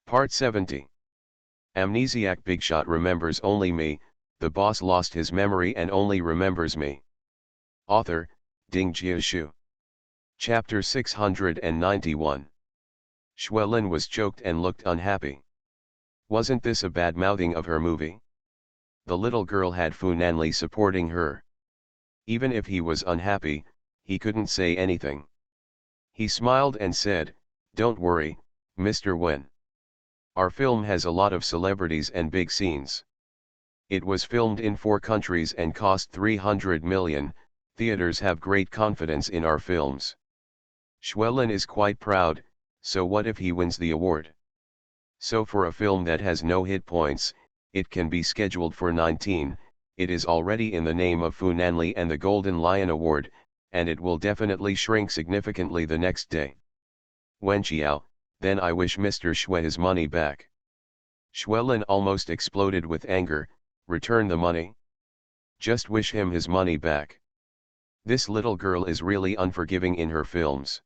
Part 70. Amnesiac Bigshot remembers only me, the boss lost his memory and only remembers me. Author, Ding Jiashu. Chapter 691. Xuelin was choked and looked unhappy. Wasn't this a bad mouthing of her movie? The little girl had Fu Nanli supporting her. Even if he was unhappy, he couldn't say anything. He smiled and said, "Don't worry, Mr. Wen. Our film has a lot of celebrities and big scenes. It was filmed in 4 countries and cost 300 million, theaters have great confidence in our films. Xuelin is quite proud, so what if he wins the award? So for a film that has no hit points, it can be scheduled for 19, it is already in the name of Fu Nanli and the Golden Lion Award, and it will definitely shrink significantly the next day. Wen Xiao, then I wish Mr. Xue his money back." Xuelin almost exploded with anger. Return the money? Just wish him his money back. This little girl is really unforgiving in her films.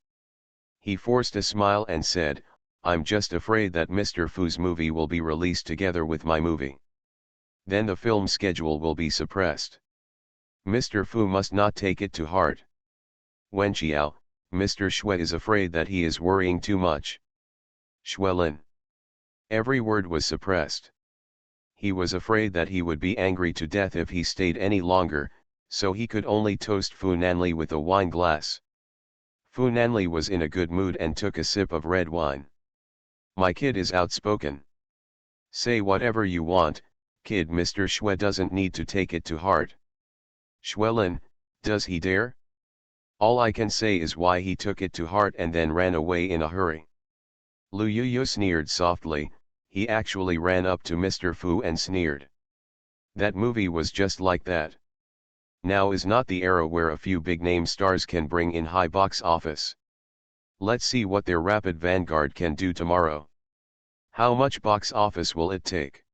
He forced a smile and said, "I'm just afraid that Mr. Fu's movie will be released together with my movie. Then the film schedule will be suppressed. Mr. Fu must not take it to heart. Wen Xiao, Mr. Xue is afraid that he is worrying too much." Xuelin. Every word was suppressed. He was afraid that he would be angry to death if he stayed any longer, so he could only toast Fu Nanli with a wine glass. Fu Nanli was in a good mood and took a sip of red wine. "My kid is outspoken. Say whatever you want, kid. Mr. Xue doesn't need to take it to heart." Xuelin, does he dare? All I can say is why he took it to heart and then ran away in a hurry. Lu Yuyu sneered softly. He actually ran up to Mr. Fu and sneered. That movie was just like that. Now is not the era where a few big-name stars can bring in high box office. Let's see what their rapid vanguard can do tomorrow. How much box office will it take?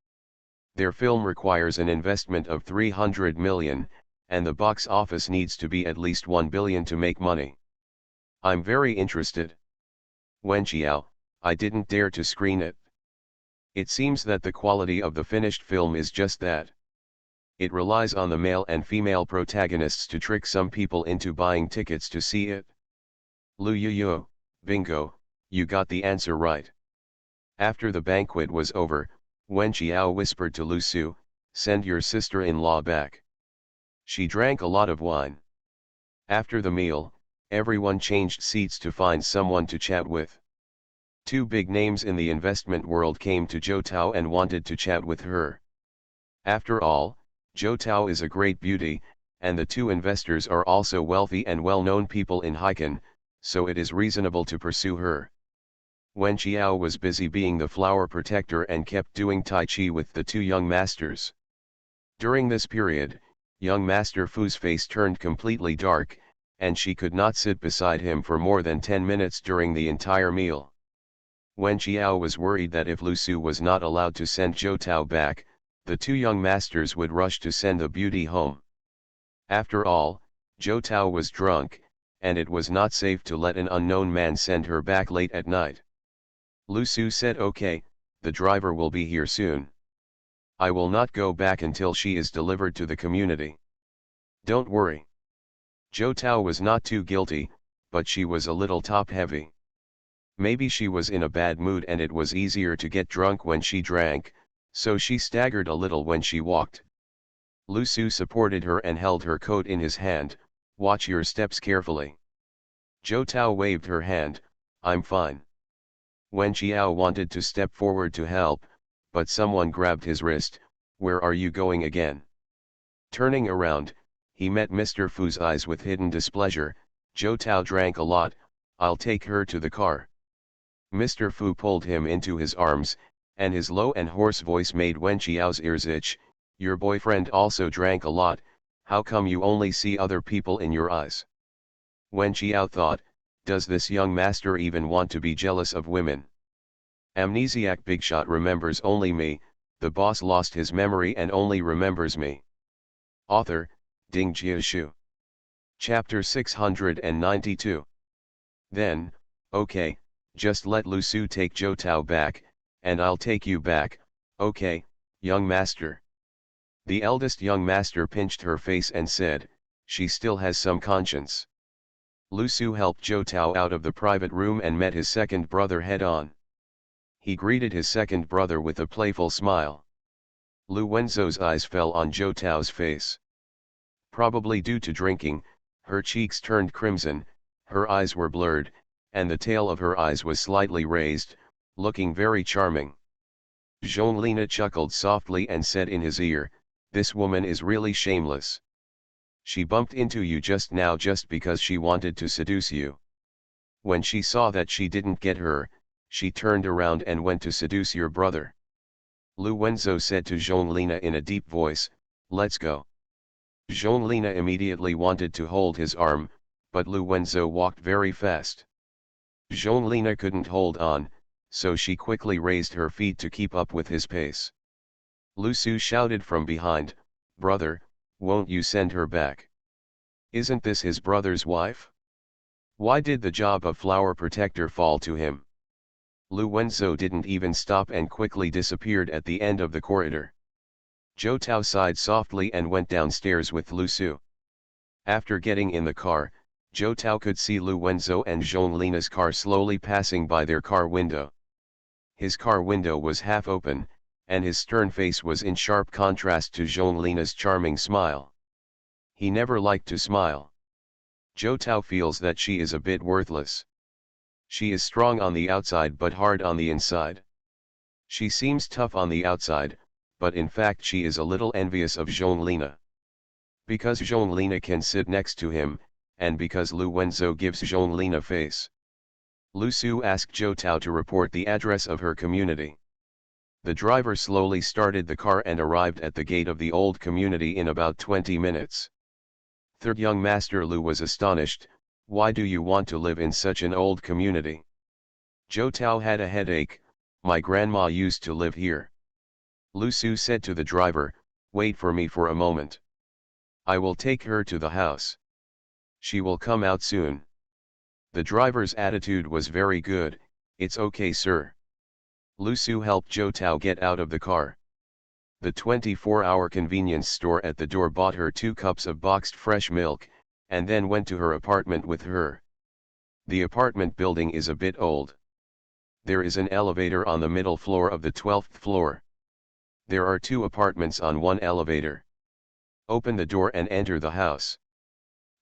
Their film requires an investment of 300 million, and the box office needs to be at least 1 billion to make money. I'm very interested. Wen Xiao, I didn't dare to screen it. It seems that the quality of the finished film is just that. It relies on the male and female protagonists to trick some people into buying tickets to see it. Lu Yuyu, bingo, you got the answer right. After the banquet was over, Wen Xiao whispered to Lu Su, "Send your sister-in-law back. She drank a lot of wine." After the meal, everyone changed seats to find someone to chat with. 2 big names in the investment world came to Zhou Tao and wanted to chat with her. After all, Zhou Tao is a great beauty, and the 2 investors are also wealthy and well-known people in Haikan, so it is reasonable to pursue her. Wen Xiao was busy being the flower protector and kept doing Tai Chi with the 2 young masters. During this period, young Master Fu's face turned completely dark, and she could not sit beside him for more than 10 minutes during the entire meal. Wen Xiao was worried that if Lu Su was not allowed to send Zhou Tao back, the 2 young masters would rush to send the beauty home. After all, Zhou Tao was drunk, and it was not safe to let an unknown man send her back late at night. Lu Su said, "Okay, the driver will be here soon. I will not go back until she is delivered to the community. Don't worry." Zhou Tao was not too guilty, but she was a little top-heavy. Maybe she was in a bad mood and it was easier to get drunk when she drank, so she staggered a little when she walked. Lu Su supported her and held her coat in his hand. "Watch your steps carefully." Zhou Tao waved her hand, "I'm fine." Wen Xiao wanted to step forward to help, but someone grabbed his wrist. "Where are you going again?" Turning around, he met Mr. Fu's eyes with hidden displeasure. "Zhou Tao drank a lot, I'll take her to the car." Mr. Fu pulled him into his arms, and his low and hoarse voice made Wen Xiao's ears itch. "Your boyfriend also drank a lot, how come you only see other people in your eyes?" Wen Xiao thought, does this young master even want to be jealous of women? Amnesiac Bigshot remembers only me, the boss lost his memory and only remembers me. Author, Ding Jiashu. Chapter 692. Then, okay, just let Lu Su take Zhou Tao back, and I'll take you back, okay, young master. The eldest young master pinched her face and said, she still has some conscience. Lu Su helped Zhou Tao out of the private room and met his second brother head-on. He greeted his second brother with a playful smile. Lu Wenzhou's eyes fell on Zhou Tao's face. Probably due to drinking, her cheeks turned crimson, her eyes were blurred, and the tail of her eyes was slightly raised, looking very charming. Zhonglina chuckled softly and said in his ear, this woman is really shameless. She bumped into you just now just because she wanted to seduce you. When she saw that she didn't get her, she turned around and went to seduce your brother. Lu Wenzhou said to Zhonglina in a deep voice, let's go. Zhonglina immediately wanted to hold his arm, but Lu Wenzhou walked very fast. Zhonglina couldn't hold on, so she quickly raised her feet to keep up with his pace. Lu Su shouted from behind, brother, won't you send her back? Isn't this his brother's wife? Why did the job of flower protector fall to him? Lu Wenzhou didn't even stop and quickly disappeared at the end of the corridor. Zhou Tao sighed softly and went downstairs with Lu Su. After getting in the car, Zhou Tao could see Lu Wenzhou and Zhonglina's car slowly passing by their car window. His car window was half open, and his stern face was in sharp contrast to Zhonglina's charming smile. He never liked to smile. Zhou Tao feels that she is a bit worthless. She is strong on the outside but hard on the inside. She seems tough on the outside, but in fact she is a little envious of Zhonglina. Because Zhonglina can sit next to him, and because Lu Wenzhou gives Zhonglina face. Lu Su asked Zhou Tao to report the address of her community. The driver slowly started the car and arrived at the gate of the old community in about 20 minutes. Third young master Lu was astonished, why do you want to live in such an old community? Zhou Tao had a headache, my grandma used to live here. Lu Su said to the driver, wait for me for a moment. I will take her to the house. She will come out soon. The driver's attitude was very good, it's okay sir. Lu Su helped Zhou Tao get out of the car. The 24-hour convenience store at the door bought her 2 cups of boxed fresh milk, and then went to her apartment with her. The apartment building is a bit old. There is an elevator on the middle floor of the 12th floor. There are 2 apartments on one elevator. Open the door and enter the house.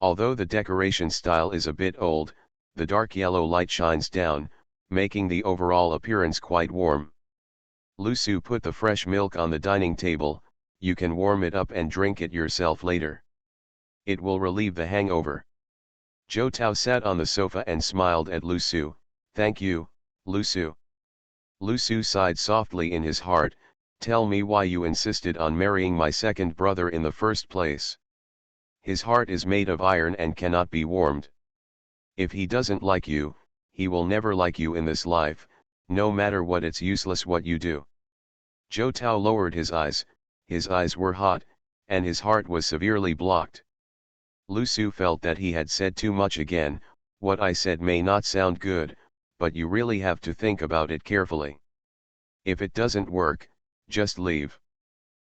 Although the decoration style is a bit old, the dark yellow light shines down, making the overall appearance quite warm. Lu Su put the fresh milk on the dining table, you can warm it up and drink it yourself later. It will relieve the hangover. Zhou Tao sat on the sofa and smiled at Lu Su, thank you, Lu Su. Lu Su sighed softly in his heart, tell me why you insisted on marrying my second brother in the first place. His heart is made of iron and cannot be warmed. If he doesn't like you, he will never like you in this life, no matter what it's useless what you do. Zhou Tao lowered his eyes were hot, and his heart was severely blocked. Lu Su felt that he had said too much again, what I said may not sound good, but you really have to think about it carefully. If it doesn't work, just leave.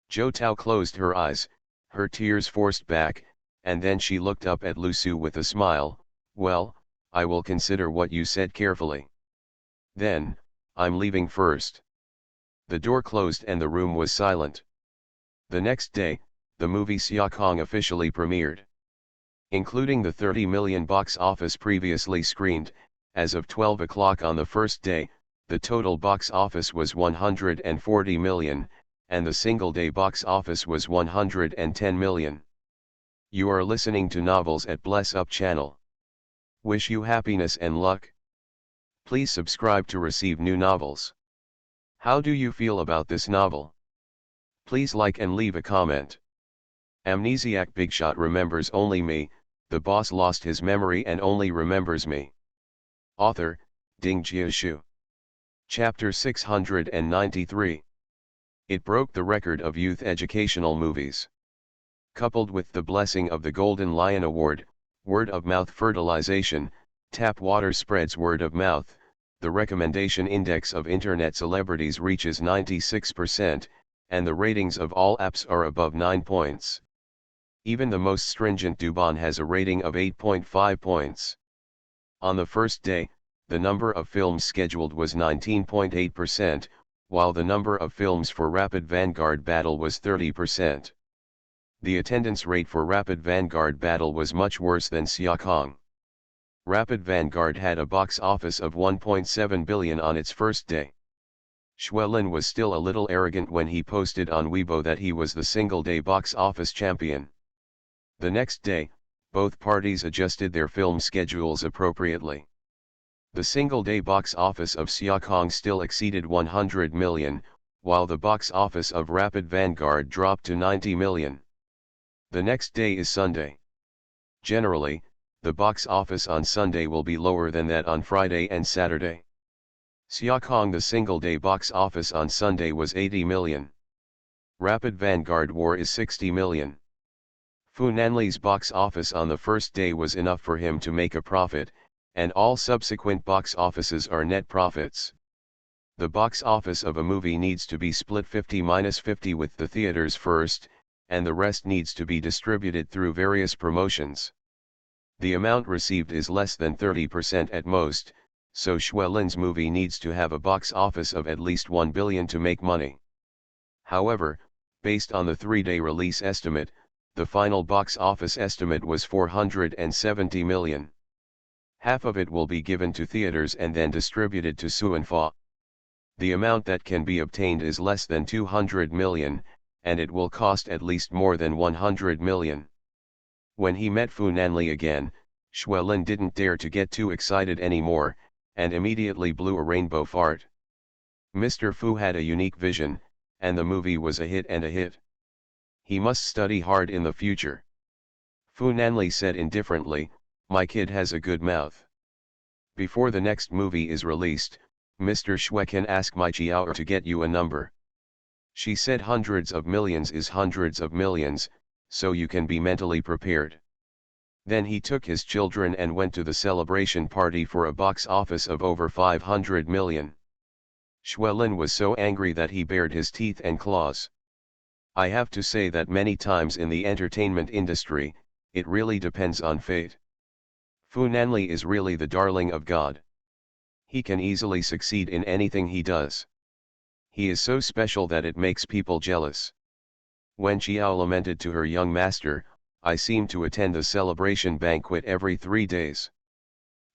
Zhou Tao closed her eyes, her tears forced back, and then she looked up at Lu Su with a smile, well, I will consider what you said carefully. Then, I'm leaving first. The door closed and the room was silent. The next day, the movie Xia Kong officially premiered. Including the 30 million box office previously screened, as of 12 o'clock on the first day, the total box office was 140 million, and the single-day box office was 110 million. You are listening to Novels at Bless Up channel. Wish you happiness and luck. Please subscribe to receive new novels. How do you feel about this novel? Please like and leave a comment. Amnesiac Bigshot remembers only me, the boss lost his memory and only remembers me. Author, Ding Jiashu. Chapter 693. It broke the record of youth educational movies. Coupled with the blessing of the Golden Lion Award, word-of-mouth fertilization, tap water spreads word of mouth, the recommendation index of internet celebrities reaches 96%, and the ratings of all apps are above 9 points. Even the most stringent Dubon has a rating of 8.5 points. On the first day, the number of films scheduled was 19.8%, while the number of films for Rapid Vanguard Battle was 30%. The attendance rate for Rapid Vanguard Battle was much worse than Xiaokong. Rapid Vanguard had a box office of 1.7 billion on its first day. Xuelin was still a little arrogant when he posted on Weibo that he was the single-day box office champion. The next day, both parties adjusted their film schedules appropriately. The single-day box office of Xiaokong still exceeded 100 million, while the box office of Rapid Vanguard dropped to 90 million. The next day is Sunday. Generally, the box office on Sunday will be lower than that on Friday and Saturday. Xiaokong the single-day box office on Sunday was 80 million. Rapid Vanguard War is 60 million. Fu Nanli's box office on the first day was enough for him to make a profit, and all subsequent box offices are net profits. The box office of a movie needs to be split 50-50 with the theaters first, and the rest needs to be distributed through various promotions. The amount received is less than 30% at most, so Xuelin's movie needs to have a box office of at least 1 billion to make money. However, based on the 3-day release estimate, the final box office estimate was 470 million. Half of it will be given to theaters and then distributed to Suanfa. The amount that can be obtained is less than 200 million, and it will cost at least more than 100 million. When he met Fu Nanli again, Xuelin didn't dare to get too excited anymore, and immediately blew a rainbow fart. Mr. Fu had a unique vision, and the movie was a hit and a hit. He must study hard in the future. Fu Nanli said indifferently, "My kid has a good mouth." Before the next movie is released, Mr. Xue can ask my Chiao to get you a number. She said hundreds of millions is hundreds of millions, so you can be mentally prepared. Then he took his children and went to the celebration party for a box office of over 500 million. Xuelin was so angry that he bared his teeth and claws. I have to say that many times in the entertainment industry, it really depends on fate. Fu Nanli is really the darling of God. He can easily succeed in anything he does. He is so special that it makes people jealous. When Xiao lamented to her young master, "I seem to attend the celebration banquet every 3 days."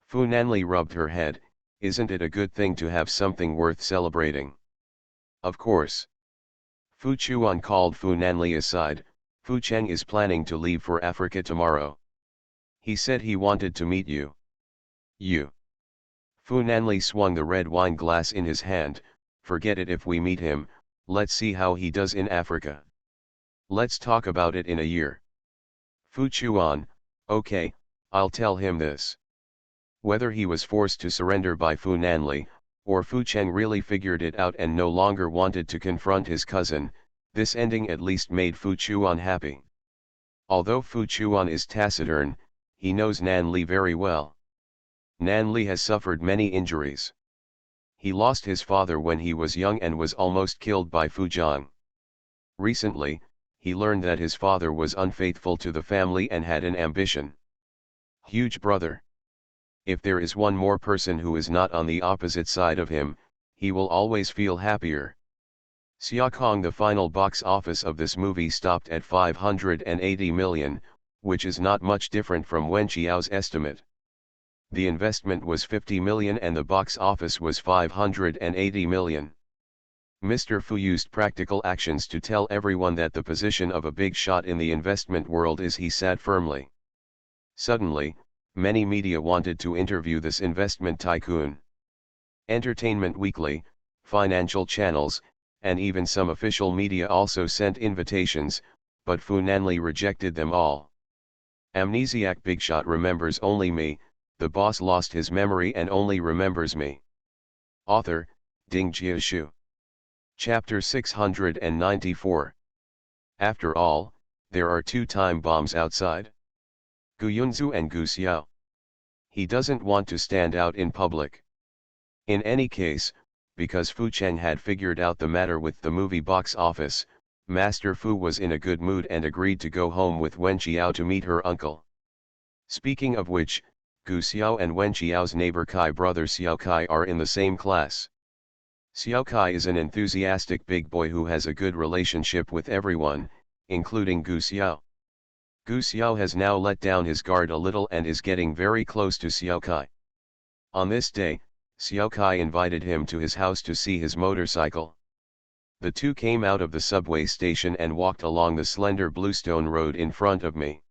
Fu Nanli rubbed her head, "Isn't it a good thing to have something worth celebrating?" "Of course." Fu Chuan called Fu Nanli aside. "Fu Cheng is planning to leave for Africa tomorrow. He said he wanted to meet you." "You?" Fu Nanli swung the red wine glass in his hand. "Forget it if we meet him, let's see how he does in Africa. Let's talk about it in a year." Fu Chuan, "Okay, I'll tell him this." Whether he was forced to surrender by Fu Nanli, or Fu Cheng really figured it out and no longer wanted to confront his cousin, this ending at least made Fu Chuan happy. Although Fu Chuan is taciturn, he knows Nanli very well. Nanli has suffered many injuries. He lost his father when he was young and was almost killed by Fu Zhang. Recently, he learned that his father was unfaithful to the family and had an ambition. Huge brother. If there is one more person who is not on the opposite side of him, he will always feel happier. Xiaokong, the final box office of this movie stopped at 580 million, which is not much different from Wen Xiao's estimate. The investment was 50 million and the box office was 580 million. Mr. Fu used practical actions to tell everyone that the position of a big shot in the investment world is he said firmly. Suddenly, many media wanted to interview this investment tycoon. Entertainment Weekly, financial channels, and even some official media also sent invitations, but Fu Nanli rejected them all. Amnesiac Bigshot remembers only me, the boss lost his memory and only remembers me. Author, Ding Jiashu. Chapter 694. After all, there are 2 time bombs outside. Gu Yunzu and Gu Xiao. He doesn't want to stand out in public. In any case, because Fu Cheng had figured out the matter with the movie box office, Master Fu was in a good mood and agreed to go home with Wen Qiao to meet her uncle. Speaking of which, Gu Xiao and Wen Qiao's neighbor Kai brother Xiao Kai are in the same class. Xiao Kai is an enthusiastic big boy who has a good relationship with everyone, including Gu Xiao. Gu Xiao has now let down his guard a little and is getting very close to Xiao Kai. On this day, Xiao Kai invited him to his house to see his motorcycle. The two came out of the subway station and walked along the slender bluestone road in front of me.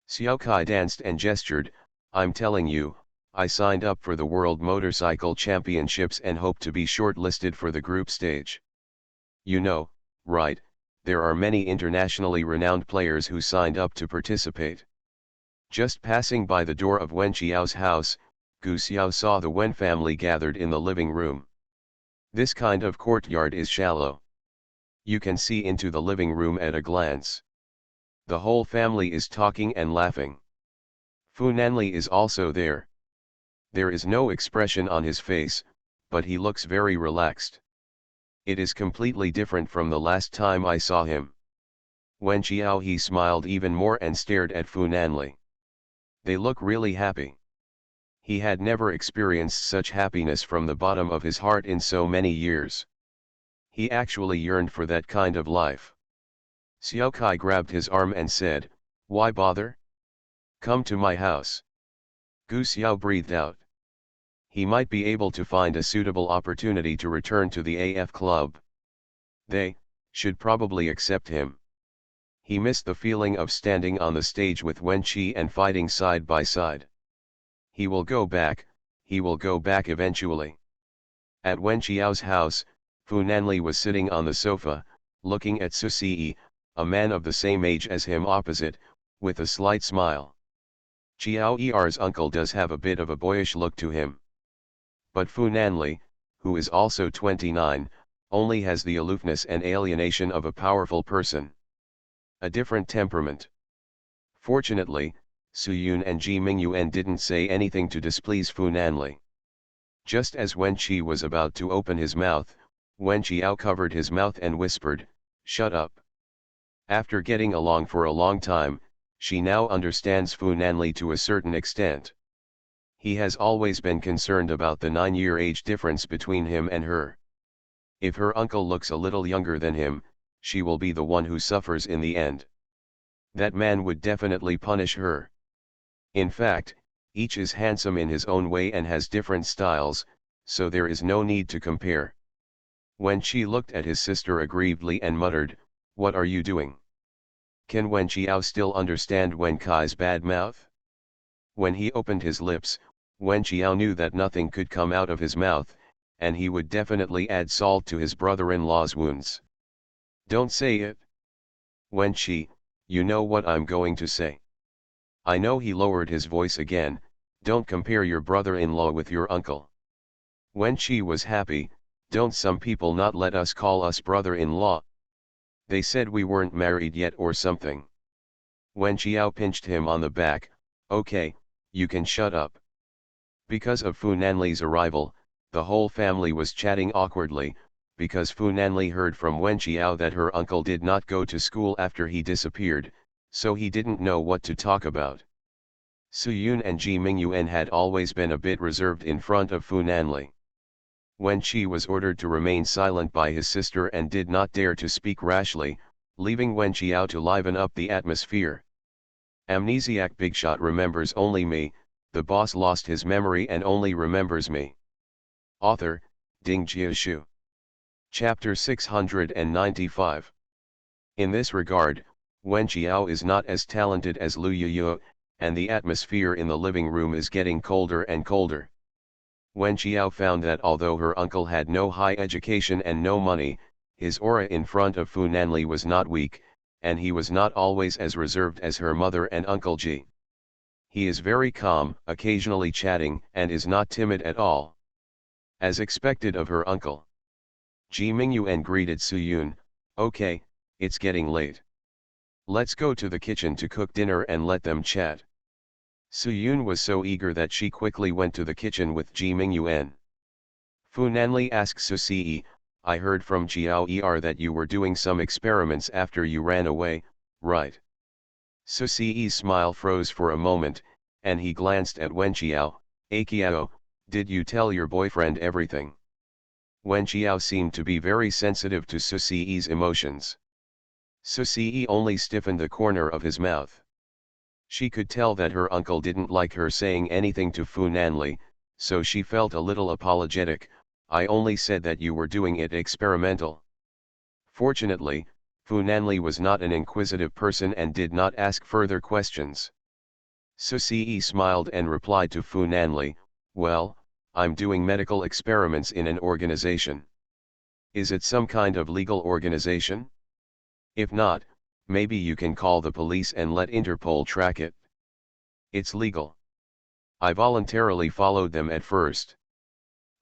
Xiao Kai danced and gestured, "I'm telling you, I signed up for the World Motorcycle Championships and hope to be shortlisted for the group stage. You know, right, there are many internationally renowned players who signed up to participate." Just passing by the door of Wen Qiao's house, Gu Xiao saw the Wen family gathered in the living room. This kind of courtyard is shallow. You can see into the living room at a glance. The whole family is talking and laughing. Fu Nanli is also there. There is no expression on his face, but he looks very relaxed. It is completely different from the last time I saw him. Wen Qiao he smiled even more and stared at Fu Nanli. They look really happy. He had never experienced such happiness from the bottom of his heart in so many years. He actually yearned for that kind of life. Xiao Kai grabbed his arm and said, "Why bother? Come to my house." Gu Xiao breathed out. He might be able to find a suitable opportunity to return to the AF club. They should probably accept him. He missed the feeling of standing on the stage with Wen Qi and fighting side by side. He will go back eventually. At Wen Qiao's house, Fu Nanli was sitting on the sofa, looking at Su Si, a man of the same age as him opposite, with a slight smile. Qiao Er's uncle does have a bit of a boyish look to him. But Fu Nanli, who is also 29, only has the aloofness and alienation of a powerful person. A different temperament. Fortunately, Su Yun and Ji Mingyuan didn't say anything to displease Fu Nanli. Just as Wen Qi was about to open his mouth, Wen Qiao covered his mouth and whispered, "Shut up." After getting along for a long time, she now understands Fu Nanli to a certain extent. He has always been concerned about the 9-year age difference between him and her. If her uncle looks a little younger than him, she will be the one who suffers in the end. That man would definitely punish her. In fact, each is handsome in his own way and has different styles, so there is no need to compare. Wen Qi looked at his sister aggrievedly and muttered, "What are you doing?" Can Wen Qiao still understand Wen Kai's bad mouth? When he opened his lips, Wen Qiao knew that nothing could come out of his mouth, and he would definitely add salt to his brother-in-law's wounds. "Don't say it." "Wen Qi, you know what I'm going to say." "I know." He lowered his voice again, "Don't compare your brother-in-law with your uncle." Wen Qi was happy. "Don't some people not let us call us brother-in-law? They said we weren't married yet or something." Wen Qiao pinched him on the back, "Okay, you can shut up." Because of Fu Nanli's arrival, the whole family was chatting awkwardly, because Fu Nanli heard from Wen Qiao that her uncle did not go to school after he disappeared, so he didn't know what to talk about. Su Yun and Ji Mingyuan had always been a bit reserved in front of Fu Nanli. Wen Qi was ordered to remain silent by his sister and did not dare to speak rashly, leaving Wen Qiao to liven up the atmosphere. Amnesiac Bigshot remembers only me, the boss lost his memory and only remembers me. Author, Ding Jiashu. Chapter 695. In this regard, Wen Qiao is not as talented as Lu Yuyu, and the atmosphere in the living room is getting colder and colder. Wen Qiao found that although her uncle had no high education and no money, his aura in front of Fu Nanli was not weak, and he was not always as reserved as her mother and Uncle Ji. He is very calm, occasionally chatting, and is not timid at all. As expected of her uncle. Ji Mingyuan greeted Su Yun, "Okay, it's getting late. Let's go to the kitchen to cook dinner and let them chat." Su Yun was so eager that she quickly went to the kitchen with Ji Mingyuan. Fu Nanli asks Susi, I heard from Jiao Er that you were doing some experiments after you ran away, right? Susi's smile froze for a moment, and he glanced at Wen Qiao. Akiao, did you tell your boyfriend everything? Wen Qiao seemed to be very sensitive to Susi's emotions. Susi only stiffened the corner of his mouth. She could tell that her uncle didn't like her saying anything to Fu Nanli, so she felt a little apologetic. I only said that you were doing it experimental. Fortunately, Fu Nanli was not an inquisitive person and did not ask further questions. Susi smiled and replied to Fu Nanli, well, I'm doing medical experiments in an organization. Is it some kind of legal organization? If not, maybe you can call the police and let Interpol track it. It's legal. I voluntarily followed them at first.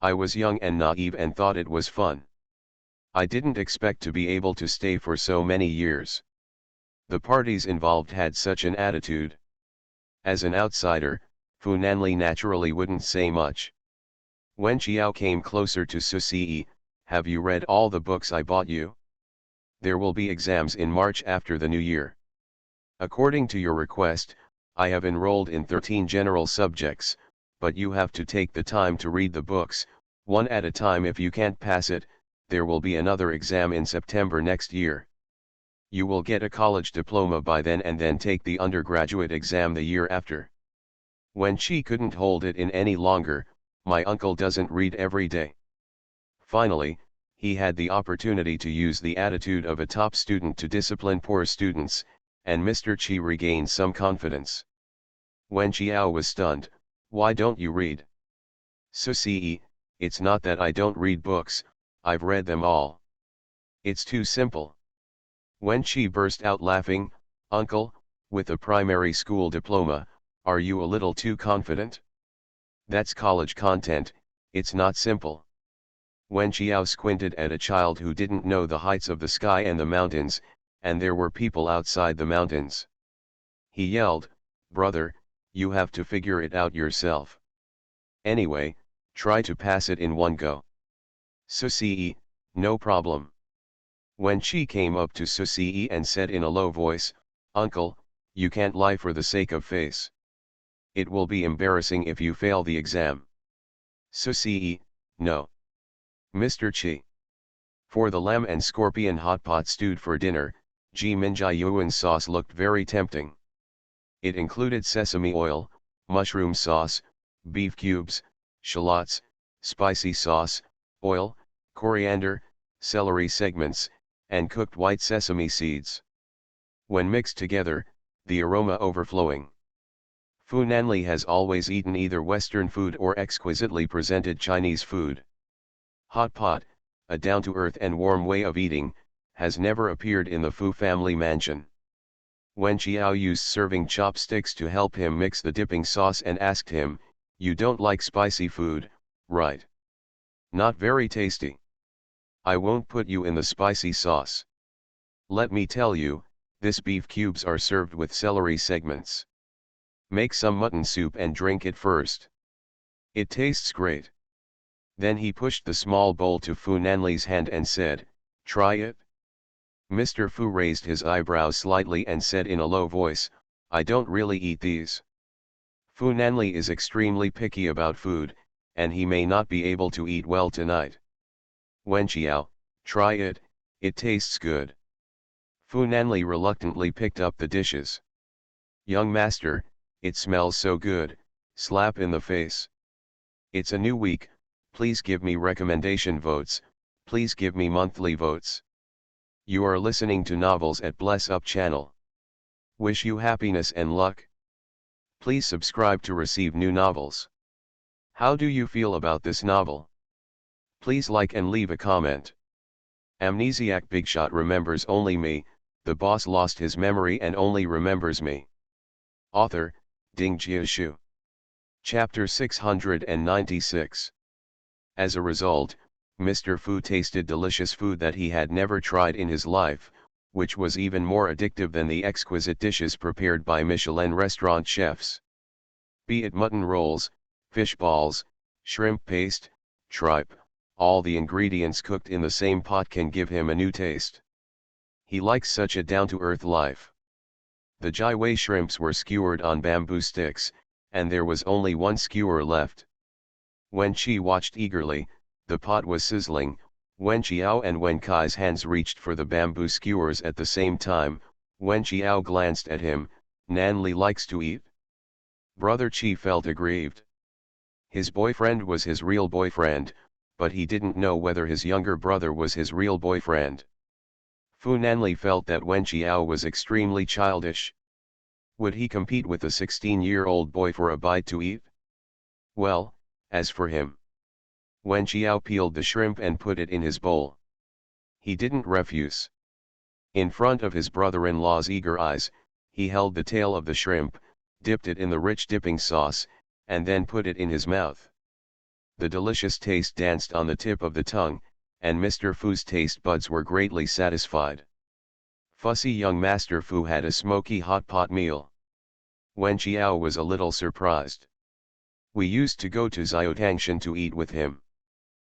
I was young and naive and thought it was fun. I didn't expect to be able to stay for so many years. The parties involved had such an attitude. As an outsider, Fu Nanli naturally wouldn't say much. Wen Qiao came closer to Susi, have you read all the books I bought you? There will be exams in March after the new year. According to your request, I have enrolled in 13 general subjects, but you have to take the time to read the books, one at a time. If you can't pass it, there will be another exam in September next year. You will get a college diploma by then and then take the undergraduate exam the year after. When she couldn't hold it in any longer, my uncle doesn't read every day. Finally, he had the opportunity to use the attitude of a top student to discipline poor students, and Mr. Chi regained some confidence. Wen Qiao was stunned, why don't you read? Susi, it's not that I don't read books, I've read them all. It's too simple. Wen Qi burst out laughing, Uncle, with a primary school diploma, are you a little too confident? That's college content, it's not simple. Wen Qiao squinted at a child who didn't know the heights of the sky and the mountains, and there were people outside the mountains. He yelled, brother, you have to figure it out yourself. Anyway, try to pass it in one go. Susi, no problem. Wen Qi came up to Susi and said in a low voice, Uncle, you can't lie for the sake of face. It will be embarrassing if you fail the exam. Susi, no. Mr. Qi. For the lamb and scorpion hot pot stewed for dinner, Ji Minjai Yuan sauce looked very tempting. It included sesame oil, mushroom sauce, beef cubes, shallots, spicy sauce, oil, coriander, celery segments, and cooked white sesame seeds. When mixed together, the aroma overflowing. Fu Nanli has always eaten either Western food or exquisitely presented Chinese food. Hot pot, a down-to-earth and warm way of eating, has never appeared in the Fu family mansion. Wen Qiao used serving chopsticks to help him mix the dipping sauce and asked him, you don't like spicy food, right? Not very tasty. I won't put you in the spicy sauce. Let me tell you, this beef cubes are served with celery segments. Make some mutton soup and drink it first. It tastes great. Then he pushed the small bowl to Fu Nanli's hand and said, try it. Mr. Fu raised his eyebrows slightly and said in a low voice, I don't really eat these. Fu Nanli is extremely picky about food, and he may not be able to eat well tonight. Wen Qiao, try it, it tastes good. Fu Nanli reluctantly picked up the dishes. Young master, it smells so good, slap in the face. It's a new week, please give me recommendation votes, please give me monthly votes. You are listening to Novels at Bless Up channel. Wish you happiness and luck. Please subscribe to receive new novels. How do you feel about this novel? Please like and leave a comment. Amnesiac Bigshot remembers only me, the boss lost his memory and only remembers me. Author, Ding Jiashu. Chapter 696. As a result, Mr. Fu tasted delicious food that he had never tried in his life, which was even more addictive than the exquisite dishes prepared by Michelin restaurant chefs. Be it mutton rolls, fish balls, shrimp paste, tripe, all the ingredients cooked in the same pot can give him a new taste. He likes such a down-to-earth life. The jiwei shrimps were skewered on bamboo sticks, and there was only one skewer left. Wen Qi watched eagerly, the pot was sizzling. Wen Qiao and Wen Kai's hands reached for the bamboo skewers at the same time. Wen Qiao glanced at him. Nanli likes to eat. Brother Qi felt aggrieved. His boyfriend was his real boyfriend, but he didn't know whether his younger brother was his real boyfriend. Fu Nanli felt that Wen Qiao was extremely childish. Would he compete with a 16-year-old boy for a bite to eat? Well, as for him. Wen Qiao peeled the shrimp and put it in his bowl. He didn't refuse. In front of his brother-in-law's eager eyes, he held the tail of the shrimp, dipped it in the rich dipping sauce, and then put it in his mouth. The delicious taste danced on the tip of the tongue, and Mr. Fu's taste buds were greatly satisfied. Fussy young Master Fu had a smoky hot pot meal. Wen Qiao was a little surprised. We used to go to Xiaotangshan to eat with him.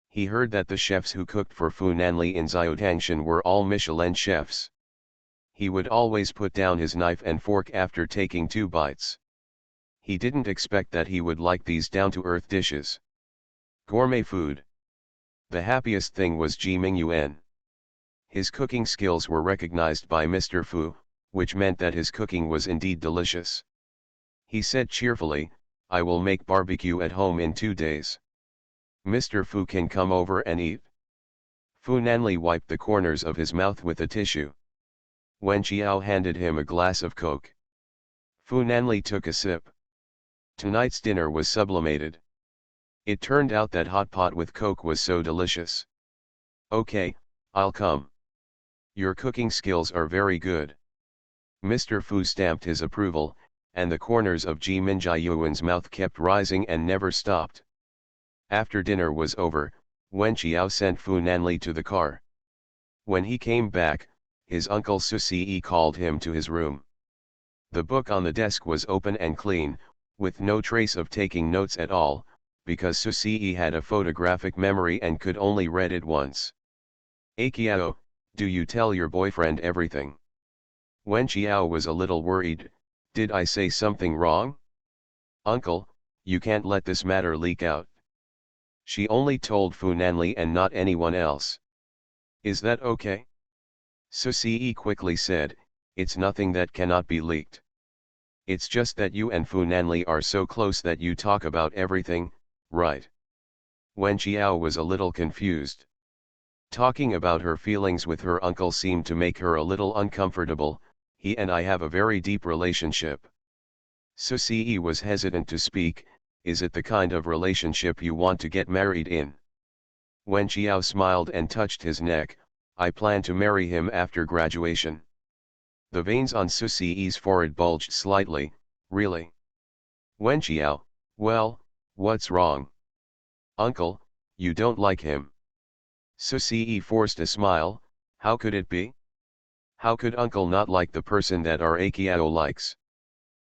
He heard that the chefs who cooked for Fu Nanli in Xiaotangshan were all Michelin chefs. He would always put down his knife and fork after taking 2 bites. He didn't expect that he would like these down-to-earth dishes. Gourmet food. The happiest thing was Ji Mingyuan. His cooking skills were recognized by Mr. Fu, which meant that his cooking was indeed delicious. He said cheerfully, "I will make barbecue at home in 2 days. Mr. Fu can come over and eat." Fu Nanli wiped the corners of his mouth with a tissue. Wen Qiao handed him a glass of Coke. Fu Nanli took a sip. Tonight's dinner was sublimated. It turned out that hot pot with Coke was so delicious. "Okay, I'll come. Your cooking skills are very good." Mr. Fu stamped his approval, and the corners of Ji Mingyuan's mouth kept rising and never stopped. After dinner was over, Wen Qiao sent Fu Nanli to the car. When he came back, his uncle Susi called him to his room. The book on the desk was open and clean, with no trace of taking notes at all, because Susi had a photographic memory and could only read it once. "Akiao, do you tell your boyfriend everything?" Wen Qiao was a little worried. "Did I say something wrong?" "Uncle, you can't let this matter leak out. She only told Fu Nanli and not anyone else. Is that okay?" Susi quickly said, "It's nothing that cannot be leaked. It's just that you and Fu Nanli are so close that you talk about everything, right?" Wen Qiao was a little confused. Talking about her feelings with her uncle seemed to make her a little uncomfortable. "He and I have a very deep relationship." Susi was hesitant to speak. "Is it the kind of relationship you want to get married in?" Wen Qiao smiled and touched his neck. "I plan to marry him after graduation." The veins on Susi's forehead bulged slightly. "Really?" Wen Qiao, "Well, what's wrong?" "Uncle, you don't like him." Susi forced a smile. "How could it be? How could uncle not like the person that our Akiao likes?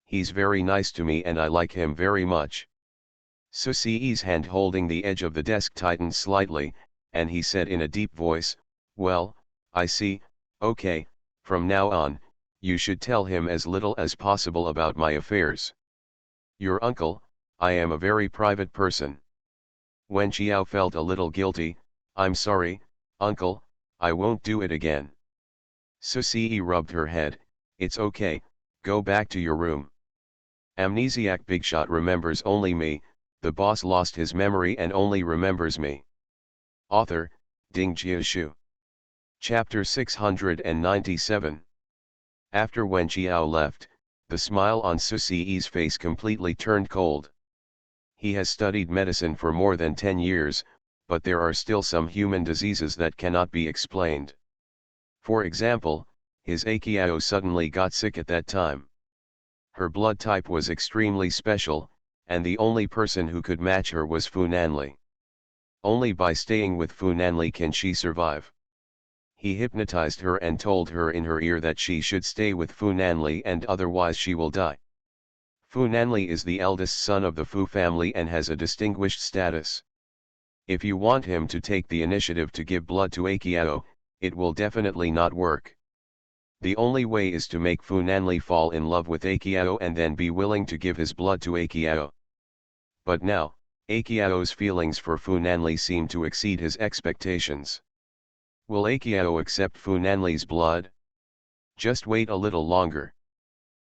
He's very nice to me and I like him very much." Susi's hand holding the edge of the desk tightened slightly, and he said in a deep voice, "Well, I see. Okay, from now on, you should tell him as little as possible about my affairs." "Your uncle, I am a very private person." Wen Qiao felt a little guilty. "I'm sorry, uncle, I won't do it again." Susi rubbed her head. "It's okay, go back to your room." Amnesiac Bigshot remembers only me. The boss lost his memory and only remembers me. Author, Ding Jiashu. Chapter 697. After Wen Qiao left, the smile on Susi's face completely turned cold. He has studied medicine for more than 10 years, but there are still some human diseases that cannot be explained. For example, his Akiao suddenly got sick at that time. Her blood type was extremely special, and the only person who could match her was Fu Nanli. Only by staying with Fu Nanli can she survive. He hypnotized her and told her in her ear that she should stay with Fu Nanli and otherwise she will die. Fu Nanli is the eldest son of the Fu family and has a distinguished status. If you want him to take the initiative to give blood to Akiao, it will definitely not work. The only way is to make Funanli fall in love with Akiao and then be willing to give his blood to Akiao. But now, Akiao's feelings for Funanli seem to exceed his expectations. Will Akiao accept Funanli's blood? Just wait a little longer.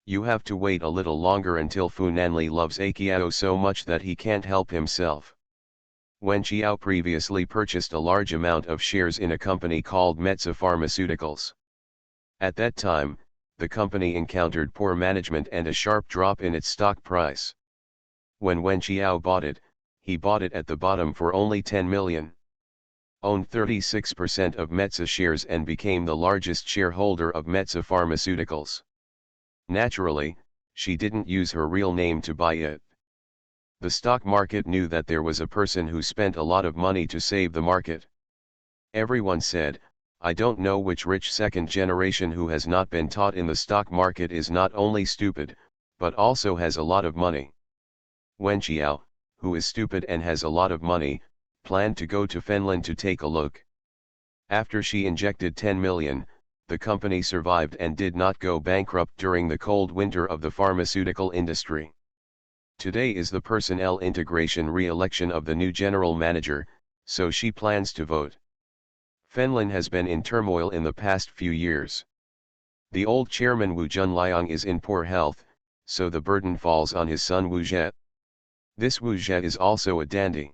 You have to wait a little longer until Funanli loves Akiao so much that he can't help himself. Wen Qiao previously purchased a large amount of shares in a company called Metsa Pharmaceuticals. At that time, the company encountered poor management and a sharp drop in its stock price. When Wen Qiao bought it, he bought it at the bottom for only 10 million. Owned 36% of Metsa shares and became the largest shareholder of Metsa Pharmaceuticals. Naturally, she didn't use her real name to buy it. The stock market knew that there was a person who spent a lot of money to save the market. Everyone said, I don't know which rich second generation who has not been taught in the stock market is not only stupid, but also has a lot of money. Wen Qiao, who is stupid and has a lot of money, planned to go to Finland to take a look. After she injected 10 million, the company survived and did not go bankrupt during the cold winter of the pharmaceutical industry. Today is the personnel integration re-election of the new general manager, so she plans to vote. Finland has been in turmoil in the past few years. The old chairman Wu Junliang is in poor health, so the burden falls on his son Wu Zhe. This Wu Zhe is also a dandy.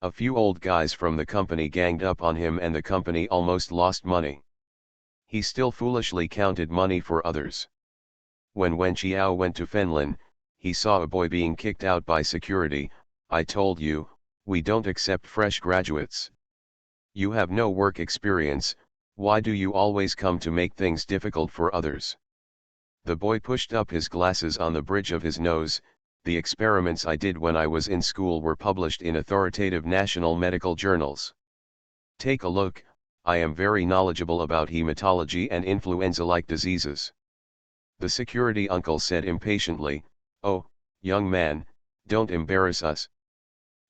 A few old guys from the company ganged up on him and the company almost lost money. He still foolishly counted money for others. When Wen Qiao went to Finland, he saw a boy being kicked out by security. I told you, we don't accept fresh graduates. You have no work experience, why do you always come to make things difficult for others? The boy pushed up his glasses on the bridge of his nose. The experiments I did when I was in school were published in authoritative national medical journals. Take a look, I am very knowledgeable about hematology and influenza-like diseases. The security uncle said impatiently, oh, young man, don't embarrass us.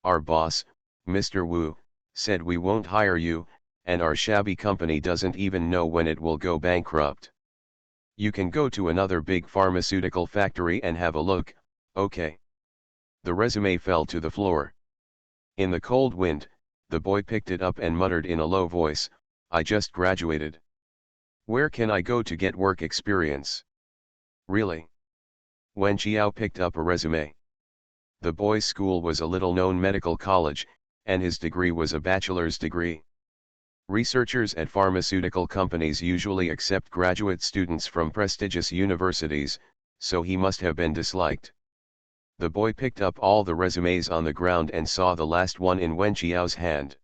Our boss, Mr. Wu, said we won't hire you, and our shabby company doesn't even know when it will go bankrupt. You can go to another big pharmaceutical factory and have a look, okay. The resume fell to the floor. In the cold wind, the boy picked it up and muttered in a low voice, I just graduated. Where can I go to get work experience? Really? Wen Qiao picked up a resume. The boy's school was a little-known medical college, and his degree was a bachelor's degree. Researchers at pharmaceutical companies usually accept graduate students from prestigious universities, so he must have been disliked. The boy picked up all the resumes on the ground and saw the last one in Wen Qiao's hand.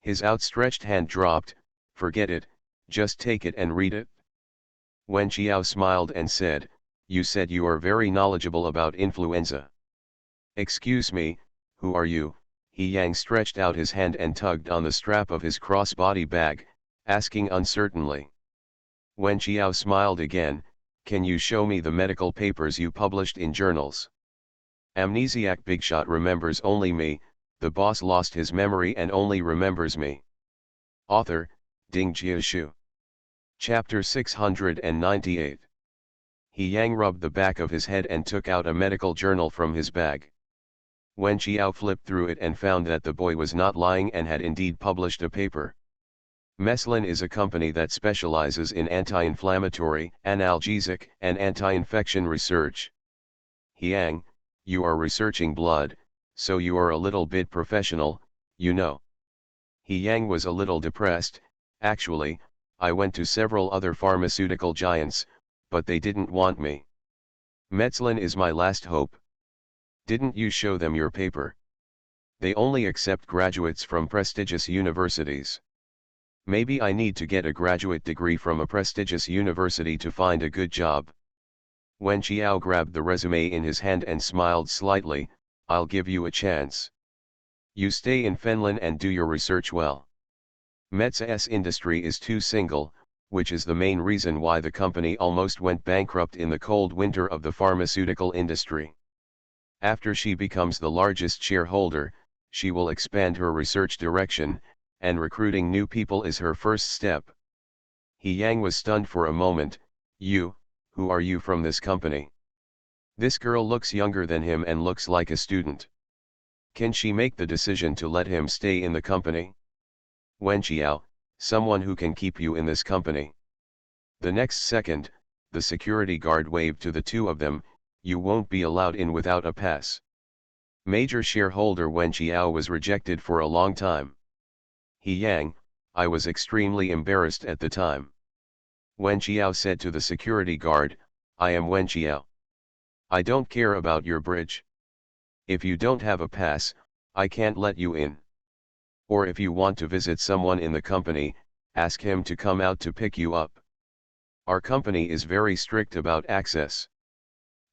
His outstretched hand dropped, forget it, just take it and read it. Wen Qiao smiled and said, you said you are very knowledgeable about influenza. Excuse me, who are you? He Yang stretched out his hand and tugged on the strap of his crossbody bag, asking uncertainly. Wen Qiao smiled again, can you show me the medical papers you published in journals? Amnesiac Bigshot remembers only me, the boss lost his memory and only remembers me. Author, Ding Jiashu. Chapter 698. He Yang rubbed the back of his head and took out a medical journal from his bag. Wen Qiao flipped through it and found that the boy was not lying and had indeed published a paper. Meslin is a company that specializes in anti-inflammatory, analgesic, and anti-infection research. Yang, you are researching blood, so you are a little bit professional, you know. Yang was a little depressed. Actually, I went to several other pharmaceutical giants, but they didn't want me. Meslin is my last hope. Didn't you show them your paper? They only accept graduates from prestigious universities. Maybe I need to get a graduate degree from a prestigious university to find a good job. Wen Qiao grabbed the resume in his hand and smiled slightly, I'll give you a chance. You stay in Finland and do your research well. Metsa's industry is too single, which is the main reason why the company almost went bankrupt in the cold winter of the pharmaceutical industry. After she becomes the largest shareholder, she will expand her research direction, and recruiting new people is her first step. He Yang was stunned for a moment. Who are you from this company? This girl looks younger than him and looks like a student. Can she make the decision to let him stay in the company? Wen Xiao, someone who can keep you in this company. The next second, the security guard waved to the two of them, you won't be allowed in without a pass. Major shareholder Wen Xiao was rejected for a long time. He Yang, I was extremely embarrassed at the time. Wen Xiao said to the security guard, I am Wen Xiao. I don't care about your bridge. If you don't have a pass, I can't let you in. Or if you want to visit someone in the company, ask him to come out to pick you up. Our company is very strict about access.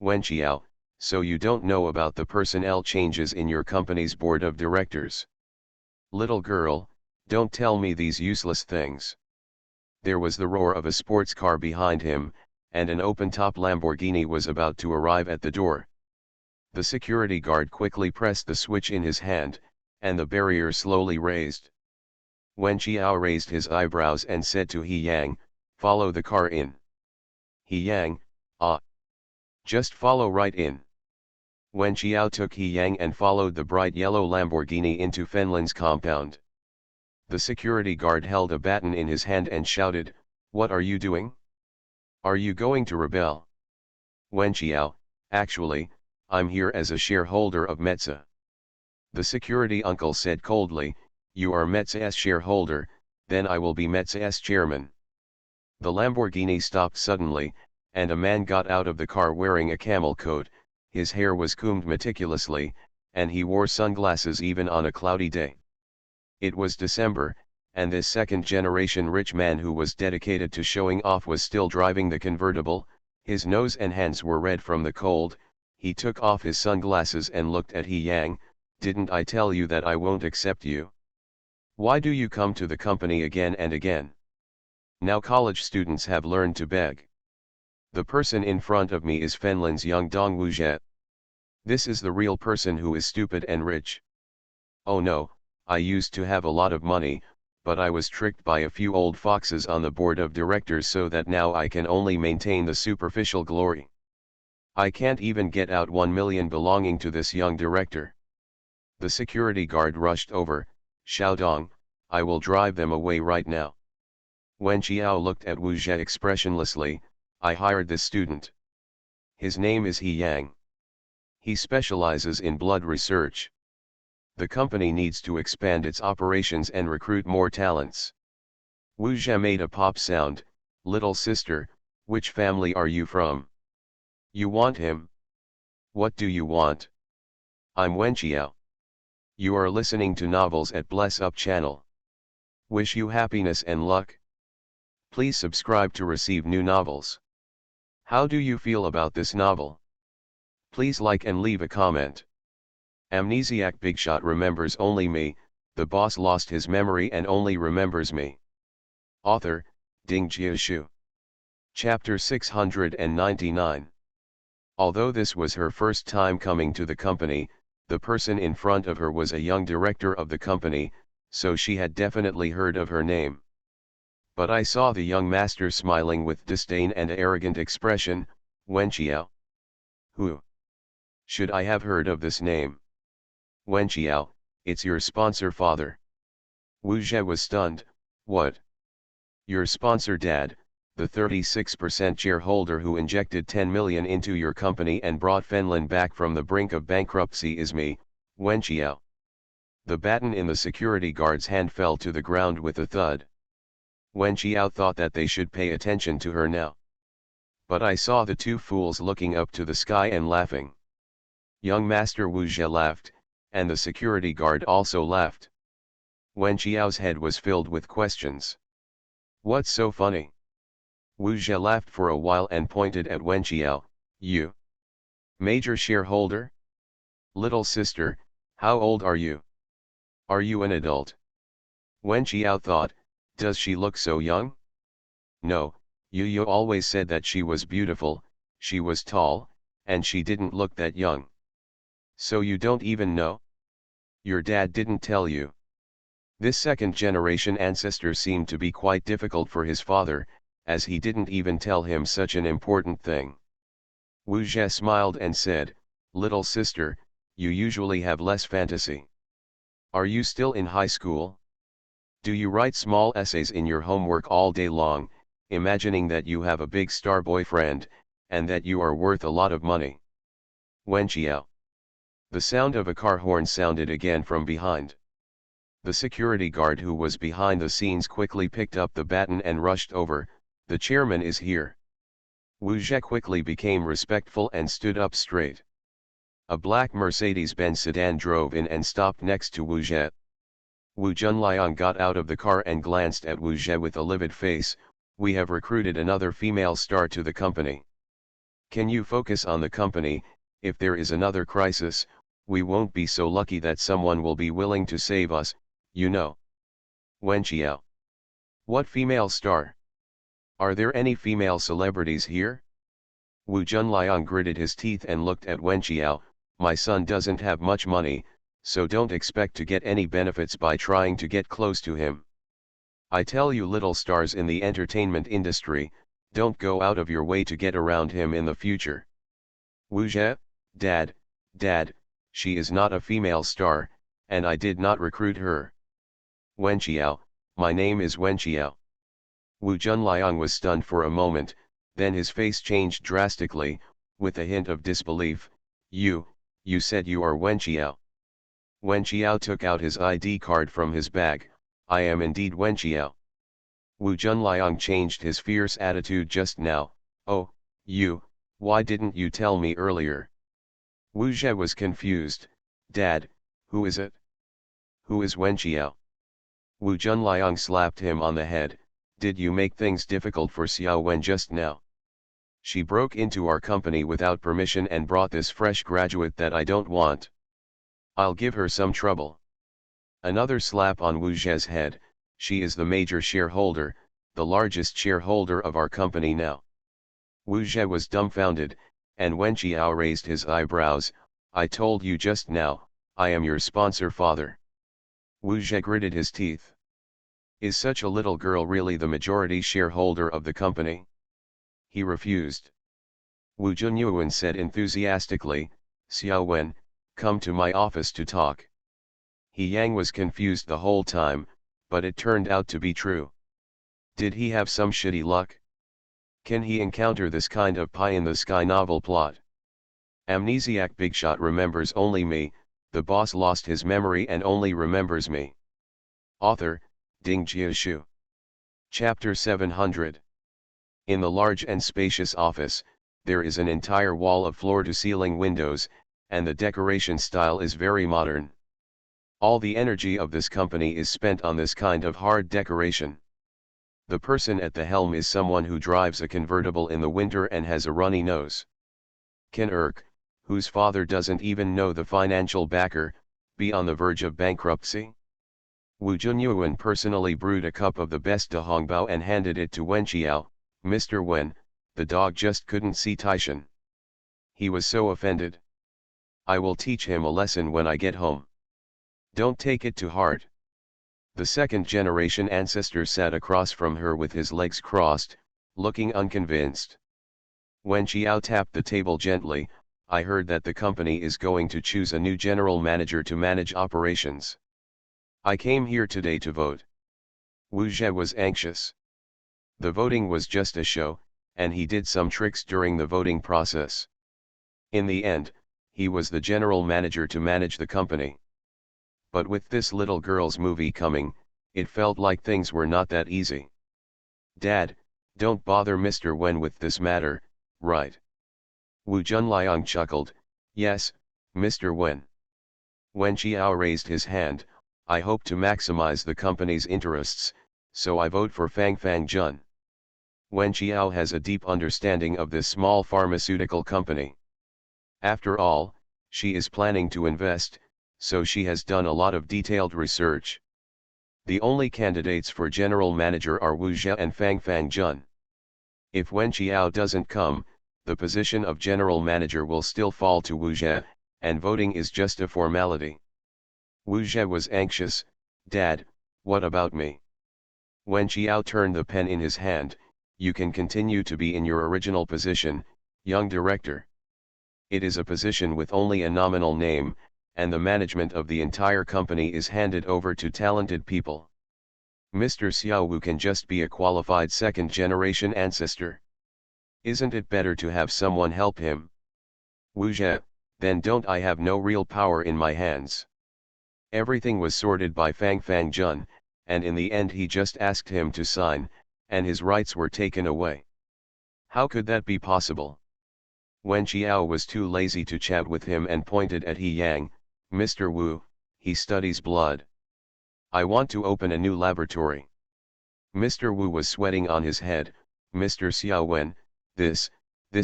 Wen Xiao, so you don't know about the personnel changes in your company's board of directors. Little girl, don't tell me these useless things. There was the roar of a sports car behind him, and an open-top Lamborghini was about to arrive at the door. The security guard quickly pressed the switch in his hand, and the barrier slowly raised. Wen Xiao raised his eyebrows and said to He Yang, follow the car in. He Yang, ah. Just follow right in. Wen Xiao took He Yang and followed the bright yellow Lamborghini into Fenlin's compound. The security guard held a baton in his hand and shouted, what are you doing? Are you going to rebel? Wen Xiao, actually, I'm here as a shareholder of Metza. The security uncle said coldly, you are Metza's shareholder, then I will be Metza's chairman. The Lamborghini stopped suddenly, and a man got out of the car wearing a camel coat, his hair was combed meticulously, and he wore sunglasses even on a cloudy day. It was December, and this second-generation rich man who was dedicated to showing off was still driving the convertible. His nose and hands were red from the cold. He took off his sunglasses and looked at He Yang. Didn't I tell you that I won't accept you? Why do you come to the company again and again? Now college students have learned to beg. The person in front of me is Fenlin's young Dong Wuzhe. This is the real person who is stupid and rich. Oh no, I used to have a lot of money, but I was tricked by a few old foxes on the board of directors so that now I can only maintain the superficial glory. I can't even get out 1 million belonging to this young director. The security guard rushed over, Xiaodong, I will drive them away right now. Wen Xiao looked at Wu Zhe expressionlessly, I hired this student. His name is He Yang. He specializes in blood research. The company needs to expand its operations and recruit more talents. Wu Zhe made a pop sound, little sister, which family are you from? You want him? What do you want? I'm Wen Xiao. You are listening to novels at Bless Up channel. Wish you happiness and luck. Please subscribe to receive new novels. How do you feel about this novel? Please like and leave a comment. Amnesiac Bigshot remembers only me, the boss lost his memory and only remembers me. Author, Ding Jiashu. Chapter 699. Although this was her first time coming to the company, the person in front of her was a young director of the company, so she had definitely heard of her name. But I saw the young master smiling with disdain and arrogant expression, Wen Xiao. Who? Should I have heard of this name? Wen Xiao, it's your sponsor father. Wu Zhe was stunned, what? Your sponsor dad, the 36% shareholder who injected 10 million into your company and brought Fenlin back from the brink of bankruptcy is me, Wen Xiao. The baton in the security guard's hand fell to the ground with a thud. Wen Xiao thought that they should pay attention to her now. But I saw the two fools looking up to the sky and laughing. Young Master Wu Zhe laughed, and the security guard also laughed. Wen Xiao's head was filled with questions. What's so funny? Wu Zhe laughed for a while and pointed at Wen Xiao, you? Major shareholder? Little sister, how old are you? Are you an adult? Wen Xiao thought, does she look so young? No, you always said that she was beautiful, she was tall, and she didn't look that young. So you don't even know? Your dad didn't tell you. This second-generation ancestor seemed to be quite difficult for his father, as he didn't even tell him such an important thing. Wu Zhe smiled and said, "Little sister, you usually have less fantasy. Are you still in high school? Do you write small essays in your homework all day long, imagining that you have a big star boyfriend, and that you are worth a lot of money?" Wenqiao. The sound of a car horn sounded again from behind. The security guard who was behind the scenes quickly picked up the baton and rushed over. "The chairman is here." Wu Zhe quickly became respectful and stood up straight. A black Mercedes-Benz sedan drove in and stopped next to Wu Zhe. Wu Junliang got out of the car and glanced at Wu Zhe with a livid face. "We have recruited another female star to the company. Can you focus on the company? If there is another crisis, we won't be so lucky that someone will be willing to save us, you know." Wenqiao. What female star? Are there any female celebrities here? Wu Junliang gritted his teeth and looked at Wenqiao. "My son doesn't have much money, so don't expect to get any benefits by trying to get close to him. I tell you, little stars in the entertainment industry, don't go out of your way to get around him in the future." Wu Zhe, Dad, she is not a female star, and I did not recruit her. Wenqiao, my name is Wenqiao. Wu Junliang was stunned for a moment, then his face changed drastically, with a hint of disbelief. You said you are Wenqiao." Wenqiao took out his ID card from his bag. "I am indeed Wenqiao." Wu Junliang changed his fierce attitude just now. "Oh, why didn't you tell me earlier?" Wu Zhe was confused. "Dad, who is it? Who is Wenqiao?" Wu Junliang slapped him on the head. "Did you make things difficult for Xiao Wen just now? She broke into our company without permission and brought this fresh graduate that I don't want. I'll give her some trouble." Another slap on Wu Zhe's head. "She is the major shareholder, the largest shareholder of our company now." Wu Zhe was dumbfounded, and Wenqiao raised his eyebrows. "I told you just now, I am your sponsor, father." Wu Zhe gritted his teeth. Is such a little girl really the majority shareholder of the company? He refused. Wu Junyuan said enthusiastically, "Xiao Wen, come to my office to talk." He Yang was confused the whole time, but it turned out to be true. Did he have some shitty luck? Can he encounter this kind of pie-in-the-sky novel plot? Amnesiac Bigshot remembers only me, the boss lost his memory and only remembers me. Author, Ding Jiashu. Chapter 700. In the large and spacious office, there is an entire wall of floor-to-ceiling windows, and the decoration style is very modern. All the energy of this company is spent on this kind of hard decoration. The person at the helm is someone who drives a convertible in the winter and has a runny nose. Can Erk, whose father doesn't even know the financial backer, be on the verge of bankruptcy? Wu Junyuan personally brewed a cup of the best Dongbao and handed it to Wenqiao. "Mr. Wen, the dog just couldn't see Taishan. He was so offended. I will teach him a lesson when I get home. Don't take it to heart." The second-generation ancestor sat across from her with his legs crossed, looking unconvinced. Wenqiao tapped the table gently. "I heard that the company is going to choose a new general manager to manage operations. I came here today to vote." Wu Zhe was anxious. The voting was just a show, and he did some tricks during the voting process. In the end, he was the general manager to manage the company. But with this little girl's movie coming, it felt like things were not that easy. "Dad, don't bother Mr. Wen with this matter, right?" Wu Junliang chuckled. "Yes, Mr. Wen." Wenqiao raised his hand. "I hope to maximize the company's interests, so I vote for Fang Jun." Wenqiao has a deep understanding of this small pharmaceutical company. After all, she is planning to invest, so she has done a lot of detailed research. The only candidates for general manager are Wu Zhe and Fang Jun. If Wenqiao doesn't come, the position of general manager will still fall to Wu Zhe, and voting is just a formality. Wu Zhe was anxious. Dad, what about me? Wen Qiao turned the pen in his hand. You can continue to be in your original position, young director. It is a position with only a nominal name, and the management of the entire company is handed over to talented people. Mr. Xiao Wu can just be a qualified second-generation ancestor. Isn't it better to have someone help him? Wu Zhe, then don't I have no real power in my hands? Everything was sorted by Fang Fangjun, and in the end he just asked him to sign, and his rights were taken away. How could that be possible? Wen Qiao was too lazy to chat with him and pointed at He Yang. Mr. Wu, he studies blood. I want to open a new laboratory. Mr. Wu was sweating on his head. Mr. Xiao Wen, this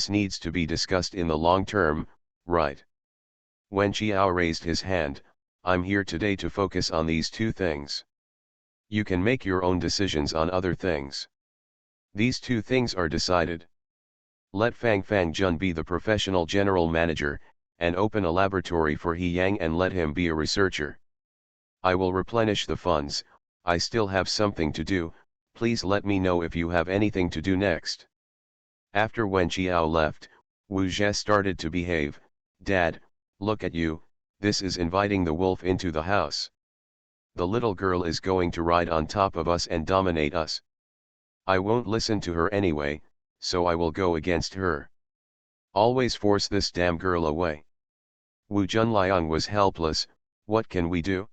needs to be discussed in the long term, right? Wen Qiao raised his hand. I'm here today to focus on these two things. You can make your own decisions on other things. These two things are decided. Let Fang Fangjun be the professional general manager, and open a laboratory for He Yang and let him be a researcher. I will replenish the funds. I still have something to do, please let me know if you have anything to do next. After Wen Qiao left, Wu Zhe started to behave. Dad, look at you, this is inviting the wolf into the house. The little girl is going to ride on top of us and dominate us. I won't listen to her anyway, so I will go against her. Always force this damn girl away. Wu Junliang was helpless. What can we do?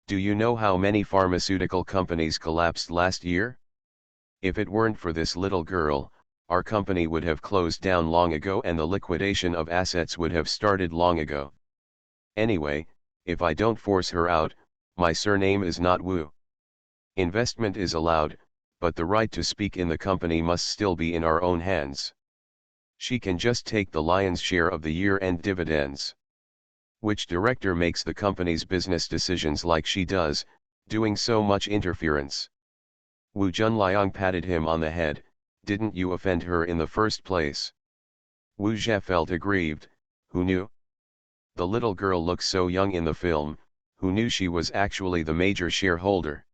Do you know how many pharmaceutical companies collapsed last year? If it weren't for this little girl, our company would have closed down long ago and the liquidation of assets would have started long ago. Anyway, if I don't force her out, my surname is not Wu. Investment is allowed, but the right to speak in the company must still be in our own hands. She can just take the lion's share of the year-end dividends. Which director makes the company's business decisions like she does, doing so much interference? Wu Junliang patted him on the head. Didn't you offend her in the first place? Wu Zhe felt aggrieved. Who knew? The little girl looks so young in the film, who knew she was actually the major shareholder?